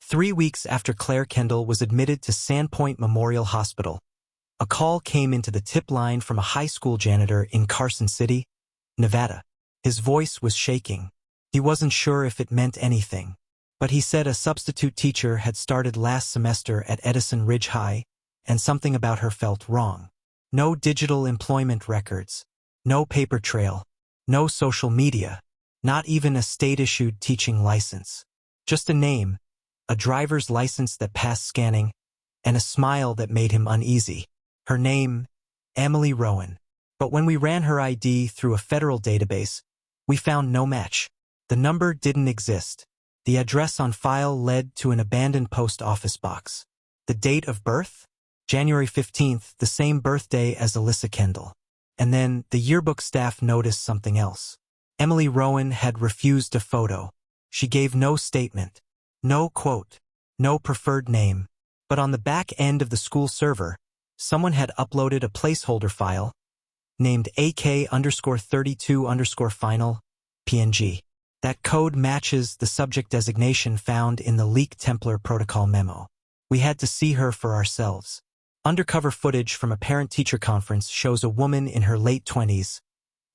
3 weeks after Claire Kendall was admitted to Sandpoint Memorial Hospital, a call came into the tip line from a high school janitor in Carson City, Nevada. His voice was shaking. He wasn't sure if it meant anything, but he said a substitute teacher had started last semester at Edison Ridge High, and something about her felt wrong. No digital employment records, no paper trail, no social media, not even a state-issued teaching license. Just a name, a driver's license that passed scanning, and a smile that made him uneasy. Her name, Emily Rowen. But when we ran her ID through a federal database, we found no match. The number didn't exist. The address on file led to an abandoned post office box. The date of birth? January 15th, the same birthday as Alyssa Kendall. And then the yearbook staff noticed something else. Emily Rowen had refused a photo. She gave no statement, no quote, no preferred name. But on the back end of the school server, someone had uploaded a placeholder file named AK_32_final PNG. That code matches the subject designation found in the Leak Templar Protocol memo. We had to see her for ourselves. Undercover footage from a parent-teacher conference shows a woman in her late 20s,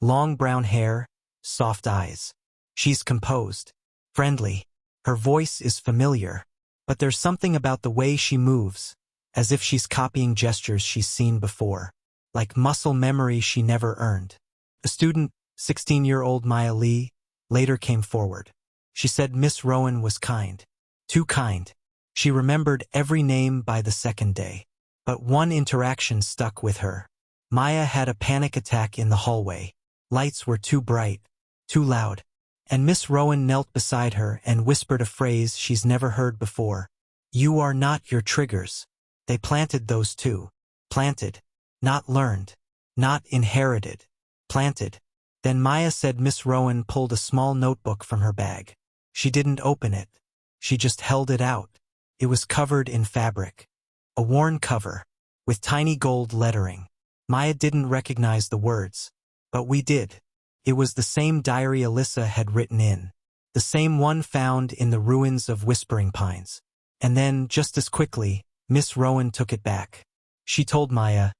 long brown hair, soft eyes. She's composed, friendly. Her voice is familiar, but there's something about the way she moves, as if she's copying gestures she's seen before, like muscle memory she never earned. A student, 16-year-old Maya Lee, later came forward. She said Miss Rowen was kind. Too kind. She remembered every name by the second day. But one interaction stuck with her. Maya had a panic attack in the hallway. Lights were too bright, too loud. And Miss Rowen knelt beside her and whispered a phrase she's never heard before. "You are not your triggers." They planted those two. Planted. Not learned. Not inherited. Planted. Then Maya said Miss Rowen pulled a small notebook from her bag. She didn't open it. She just held it out. It was covered in fabric. A worn cover, with tiny gold lettering. Maya didn't recognize the words, but we did. It was the same diary Alyssa had written in. The same one found in the ruins of Whispering Pines. And then, just as quickly, Miss Rowen took it back. She told Maya,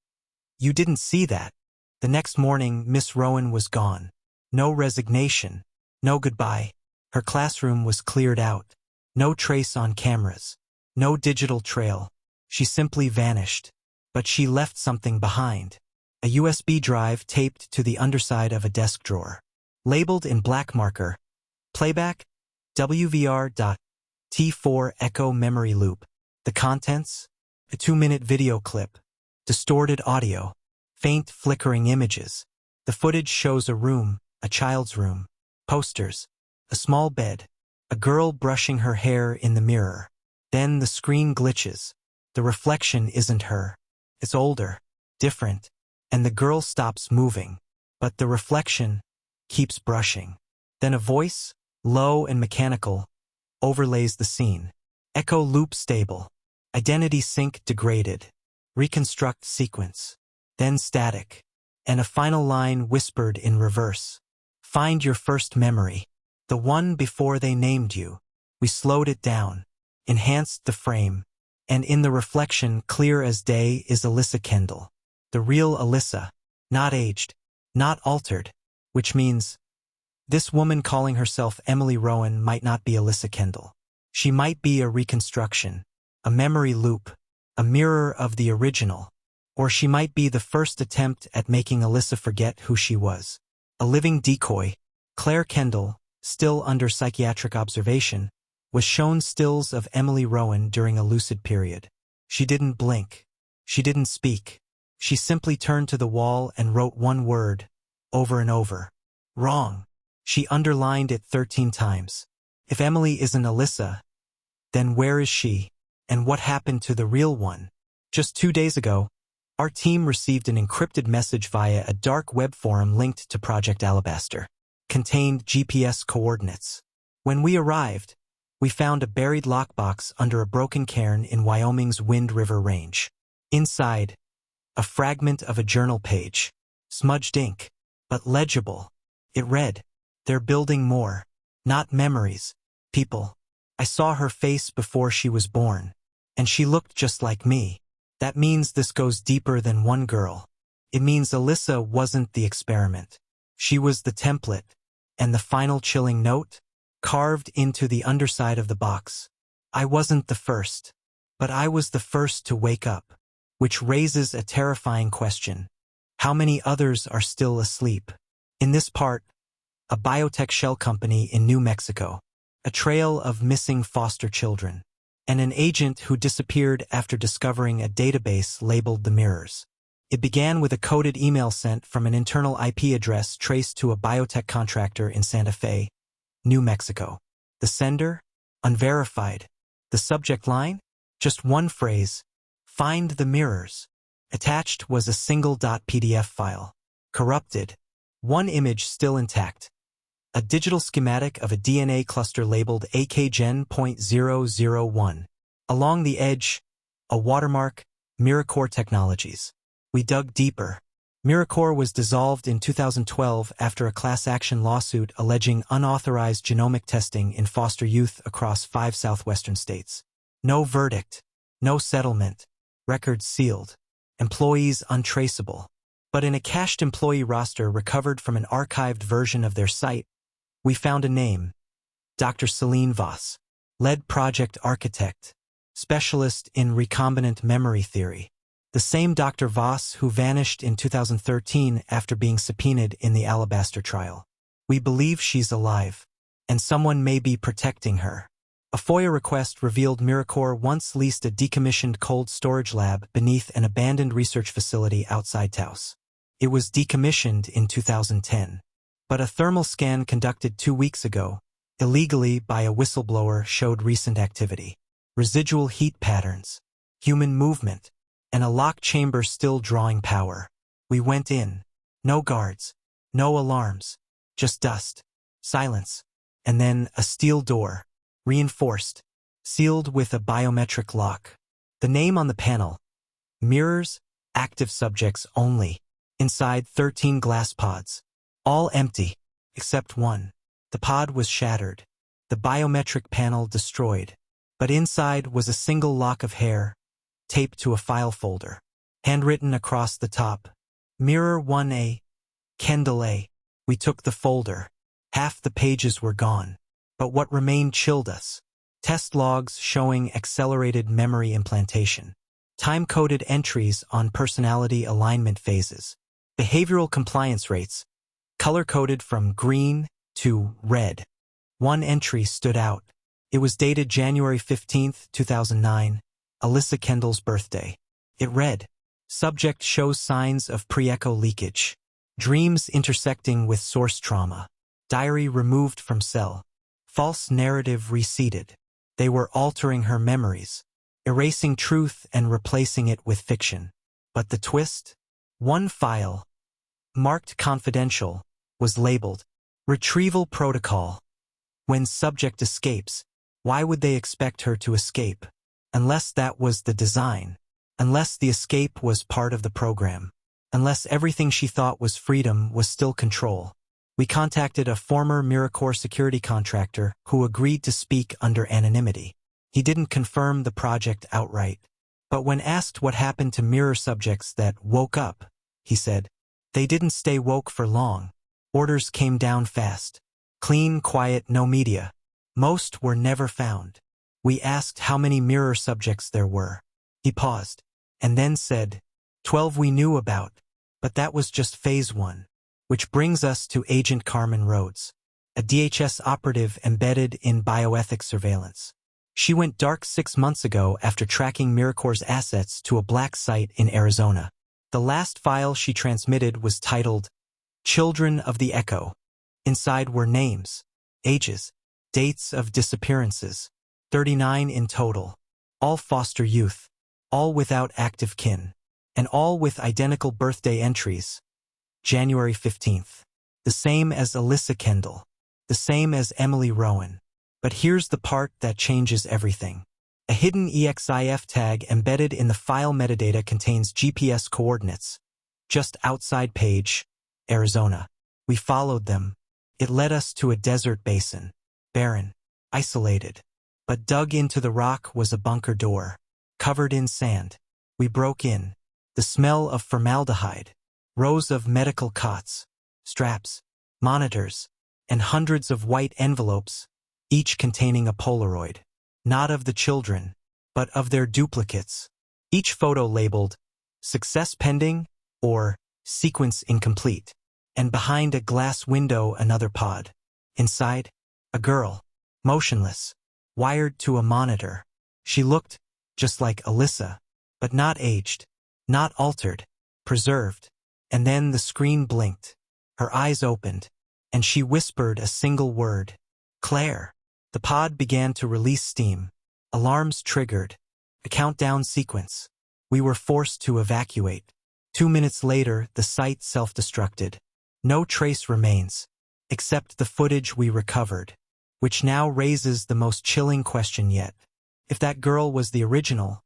"You didn't see that." The next morning, Miss Rowen was gone. No resignation. No goodbye. Her classroom was cleared out. No trace on cameras. No digital trail. She simply vanished. But she left something behind. A USB drive taped to the underside of a desk drawer. Labeled in black marker. Playback, WVR.T4 Echo Memory Loop. The contents? A 2-minute video clip. Distorted audio. Faint flickering images. The footage shows a room, a child's room. Posters. A small bed. A girl brushing her hair in the mirror. Then the screen glitches. The reflection isn't her. It's older. Different. And the girl stops moving. But the reflection keeps brushing. Then a voice, low and mechanical, overlays the scene. Echo loop stable. Identity sync degraded. Reconstruct sequence. Then static. And a final line whispered in reverse. Find your first memory. The one before they named you. We slowed it down. Enhanced the frame. And in the reflection, clear as day, is Alyssa Kendall. The real Alyssa. Not aged. Not altered. Which means, this woman calling herself Emily Rowen might not be Alyssa Kendall. She might be a reconstruction. A memory loop. A mirror of the original. Or she might be the first attempt at making Alyssa forget who she was. A living decoy. Claire Kendall, still under psychiatric observation, was shown stills of Emily Rowen during a lucid period. She didn't blink. She didn't speak. She simply turned to the wall and wrote one word, over and over. Wrong. She underlined it 13 times. If Emily isn't Alyssa, then where is she? And what happened to the real one? Just 2 days ago, our team received an encrypted message via a dark web forum linked to Project Alabaster. Contained GPS coordinates. When we arrived, we found a buried lockbox under a broken cairn in Wyoming's Wind River Range. Inside, a fragment of a journal page. Smudged ink, but legible. It read, "They're building more. Not memories. People. I saw her face before she was born, and she looked just like me. That means this goes deeper than one girl. It means Alyssa wasn't the experiment. She was the template, and the final chilling note? Carved into the underside of the box. I wasn't the first, but I was the first to wake up. Which raises a terrifying question. How many others are still asleep? In this part, a biotech shell company in New Mexico, a trail of missing foster children, and an agent who disappeared after discovering a database labeled the Mirrors. It began with a coded email sent from an internal IP address traced to a biotech contractor in Santa Fe, New Mexico. The sender? Unverified. The subject line? Just one phrase. Find the Mirrors. Attached was a single .pdf file. Corrupted. One image still intact. A digital schematic of a DNA cluster labeled AKGen.001. Along the edge, a watermark, Miracore Technologies. We dug deeper. Miracore was dissolved in 2012 after a class action lawsuit alleging unauthorized genomic testing in foster youth across 5 southwestern states. No verdict. No settlement. Records sealed. Employees untraceable. But in a cached employee roster recovered from an archived version of their site, we found a name. Dr. Celine Voss. Lead project architect. Specialist in recombinant memory theory. The same Dr. Voss who vanished in 2013 after being subpoenaed in the Alabaster trial. We believe she's alive, and someone may be protecting her. A FOIA request revealed Miracore once leased a decommissioned cold storage lab beneath an abandoned research facility outside Taos. It was decommissioned in 2010. But a thermal scan conducted 2 weeks ago, illegally by a whistleblower, showed recent activity. Residual heat patterns, human movement, and a locked chamber still drawing power. We went in. No guards. No alarms. Just dust. Silence. And then a steel door. Reinforced. Sealed with a biometric lock. The name on the panel. Mirrors. Active subjects only. Inside 13 glass pods. All empty. Except one. The pod was shattered. The biometric panel destroyed. But inside was a single lock of hair, taped to a file folder. Handwritten across the top. Mirror 1A. Kendall A. We took the folder. Half the pages were gone. But what remained chilled us. Test logs showing accelerated memory implantation. Time-coded entries on personality alignment phases. Behavioral compliance rates. Color-coded from green to red. One entry stood out. It was dated January 15, 2009, Alyssa Kendall's birthday. It read, subject shows signs of pre-echo leakage. Dreams intersecting with source trauma. Diary removed from cell. False narrative reseated. They were altering her memories, erasing truth and replacing it with fiction. But the twist? One file, marked confidential, was labeled Retrieval Protocol. When subject escapes, why would they expect her to escape? Unless that was the design. Unless the escape was part of the program. Unless everything she thought was freedom was still control. We contacted a former Miracore security contractor who agreed to speak under anonymity. He didn't confirm the project outright. But when asked what happened to mirror subjects that woke up, he said, they didn't stay woke for long. Orders came down fast. Clean, quiet, no media. Most were never found. We asked how many mirror subjects there were. He paused, and then said, 12 we knew about, but that was just phase 1. Which brings us to Agent Carmen Rhodes, a DHS operative embedded in bioethics surveillance. She went dark 6 months ago after tracking Miracore's assets to a black site in Arizona. The last file she transmitted was titled, Children of the Echo. Inside were names, ages, dates of disappearances, 39 in total, all foster youth, all without active kin, and all with identical birthday entries. January 15th. The same as Alyssa Kendall. The same as Emily Rowen. But here's the part that changes everything. A hidden EXIF tag embedded in the file metadata contains GPS coordinates. Just outside Page, Arizona. We followed them. It led us to a desert basin. Barren. Isolated. but dug into the rock was a bunker door, covered in sand. We broke in. The smell of formaldehyde, rows of medical cots, straps, monitors, and hundreds of white envelopes, each containing a Polaroid. Not of the children, but of their duplicates. Each photo labeled, "Success pending," or "Sequence incomplete." And behind a glass window another pod. Inside, a girl, motionless, wired to a monitor. She looked just like Alyssa, but not aged, not altered, preserved. And then the screen blinked. Her eyes opened, and she whispered a single word. "Claire." The pod began to release steam. Alarms triggered. A countdown sequence. We were forced to evacuate. 2 minutes later, the site self-destructed. No trace remains, except the footage we recovered, which now raises the most chilling question yet. If that girl was the original,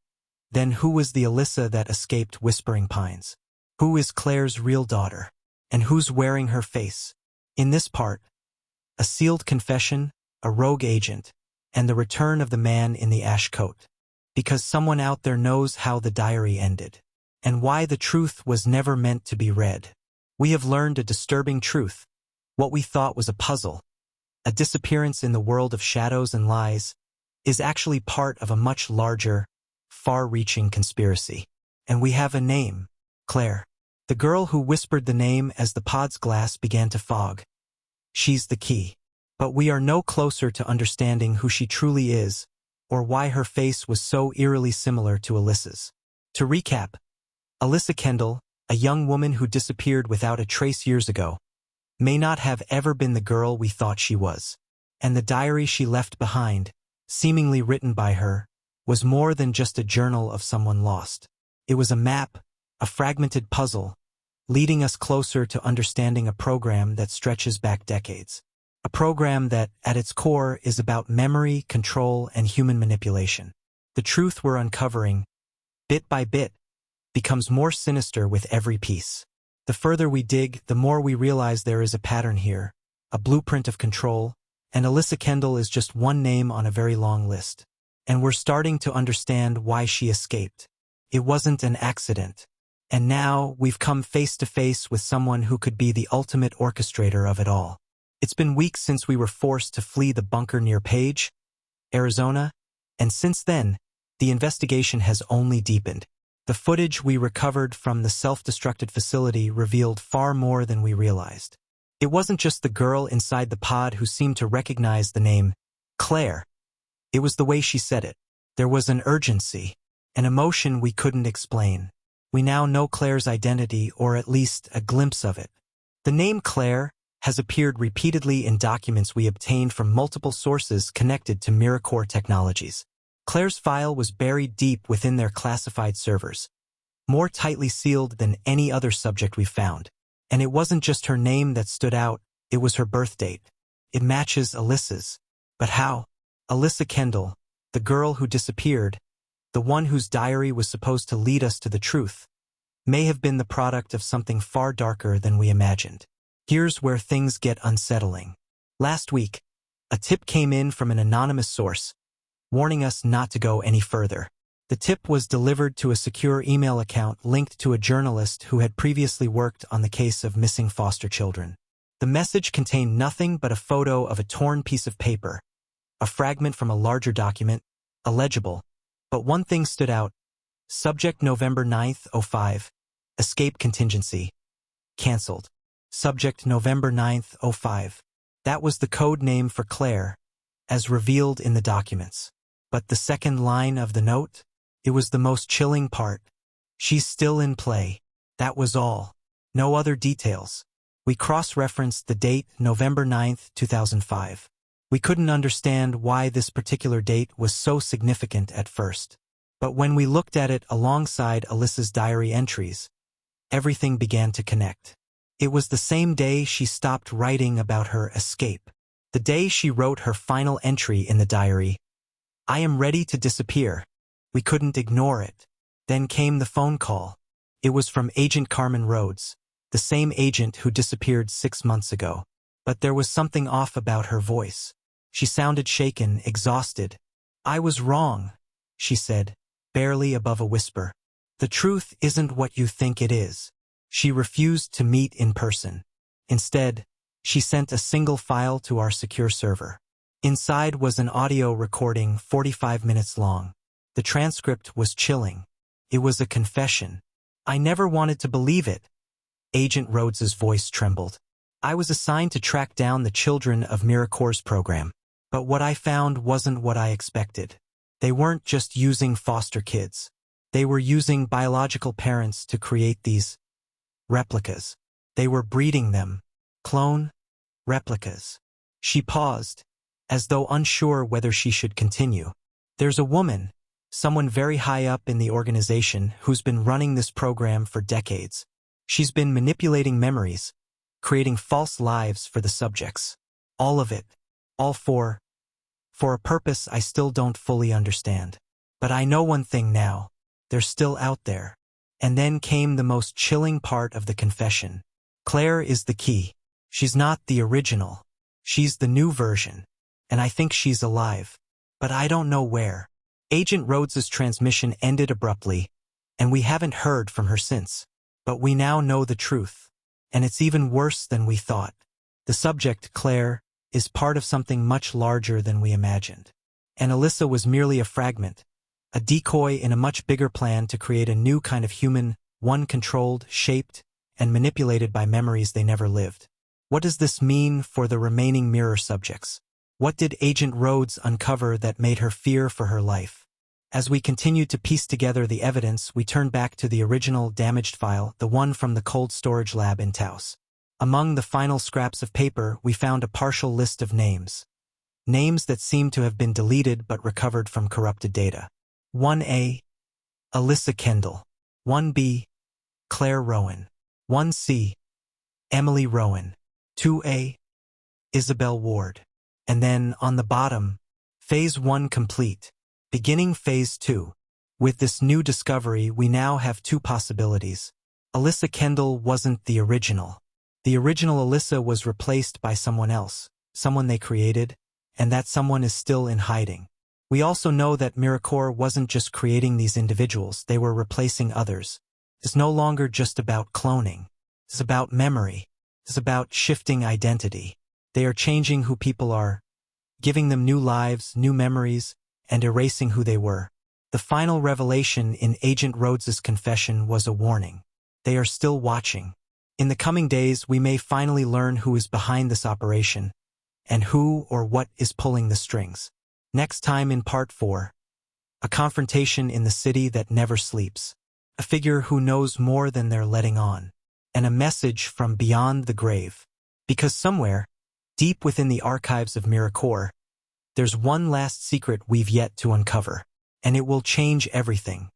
then who was the Alyssa that escaped Whispering Pines? Who is Claire's real daughter? And who's wearing her face? In this part, a sealed confession, a rogue agent, and the return of the man in the ash coat. Because someone out there knows how the diary ended, and why the truth was never meant to be read. We have learned a disturbing truth. What we thought was a puzzle, a disappearance in the world of shadows and lies, is actually part of a much larger, far-reaching conspiracy. And we have a name, Claire. The girl who whispered the name as the pod's glass began to fog. She's the key. But we are no closer to understanding who she truly is, or why her face was so eerily similar to Alyssa's. To recap, Alyssa Kendall, a young woman who disappeared without a trace years ago, may not have ever been the girl we thought she was. And the diary she left behind, seemingly written by her, was more than just a journal of someone lost. It was a map, a fragmented puzzle, leading us closer to understanding a program that stretches back decades. A program that, at its core, is about memory, control, and human manipulation. The truth we're uncovering, bit by bit, becomes more sinister with every piece. The further we dig, the more we realize there is a pattern here, a blueprint of control, and Alyssa Kendall is just one name on a very long list. And we're starting to understand why she escaped. It wasn't an accident. And now we've come face to face with someone who could be the ultimate orchestrator of it all. It's been weeks since we were forced to flee the bunker near Page, Arizona, and since then, the investigation has only deepened. The footage we recovered from the self-destructed facility revealed far more than we realized. It wasn't just the girl inside the pod who seemed to recognize the name Claire. It was the way she said it. There was an urgency, an emotion we couldn't explain. We now know Claire's identity, or at least a glimpse of it. The name Claire has appeared repeatedly in documents we obtained from multiple sources connected to Miracore Technologies. Claire's file was buried deep within their classified servers, more tightly sealed than any other subject we've found. And it wasn't just her name that stood out, it was her birth date. It matches Alyssa's. But how? Alyssa Kendall, the girl who disappeared, the one whose diary was supposed to lead us to the truth, may have been the product of something far darker than we imagined. Here's where things get unsettling. Last week, a tip came in from an anonymous source, warning us not to go any further. The tip was delivered to a secure email account linked to a journalist who had previously worked on the case of missing foster children. The message contained nothing but a photo of a torn piece of paper, a fragment from a larger document, illegible. But one thing stood out. Subject November 9th, 05. Escape contingency. Cancelled. Subject November 9th, 05. That was the code name for Claire, as revealed in the documents. But the second line of the note? It was the most chilling part. She's still in play. That was all. No other details. We cross-referenced the date, November 9th, 2005. We couldn't understand why this particular date was so significant at first. But when we looked at it alongside Alyssa's diary entries, everything began to connect. It was the same day she stopped writing about her escape. The day she wrote her final entry in the diary, "I am ready to disappear." We couldn't ignore it. Then came the phone call. It was from Agent Carmen Rhodes, the same agent who disappeared 6 months ago. But there was something off about her voice. She sounded shaken, exhausted, I was wrong, she said, barely above a whisper. The truth isn't what you think it is. She refused to meet in person. Instead, she sent a single file to our secure server. Inside was an audio recording 45 minutes long. The transcript was chilling. It was a confession. I never wanted to believe it. Agent Rhodes's voice trembled. I was assigned to track down the children of Miracor's program. But what I found wasn't what I expected. They weren't just using foster kids. They were using biological parents to create these replicas. They were breeding them. Clone replicas. She paused, as though unsure whether she should continue. There's a woman, someone very high up in the organization, who's been running this program for decades. She's been manipulating memories, creating false lives for the subjects. All of it. All for a purpose I still don't fully understand. But I know one thing now. They're still out there. And then came the most chilling part of the confession. Claire is the key. She's not the original. She's the new version. And I think she's alive. But I don't know where. Agent Rhodes's transmission ended abruptly, and we haven't heard from her since. But we now know the truth. And it's even worse than we thought. The subject, Claire, is part of something much larger than we imagined. And Alyssa was merely a fragment, a decoy in a much bigger plan to create a new kind of human, one controlled, shaped, and manipulated by memories they never lived. What does this mean for the remaining mirror subjects? What did Agent Rhodes uncover that made her fear for her life? As we continued to piece together the evidence, we turned back to the original damaged file, the one from the cold storage lab in Taos. Among the final scraps of paper, we found a partial list of names. Names that seemed to have been deleted but recovered from corrupted data. 1A, Alyssa Kendall. 1B, Claire Rowen. 1C, Emily Rowen. 2A, Isabel Ward. And then, on the bottom, Phase 1 complete. Beginning Phase 2. With this new discovery, we now have two possibilities. Alyssa Kendall wasn't the original. The original Alyssa was replaced by someone else, someone they created, and that someone is still in hiding. We also know that Miracor wasn't just creating these individuals, they were replacing others. It's no longer just about cloning. It's about memory. It's about shifting identity. They are changing who people are, giving them new lives, new memories, and erasing who they were. The final revelation in Agent Rhodes's confession was a warning. They are still watching. In the coming days, we may finally learn who is behind this operation, and who or what is pulling the strings. Next time in Part 4, a confrontation in the city that never sleeps, a figure who knows more than they're letting on, and a message from beyond the grave. Because somewhere, deep within the archives of Miracor, there's one last secret we've yet to uncover, and it will change everything.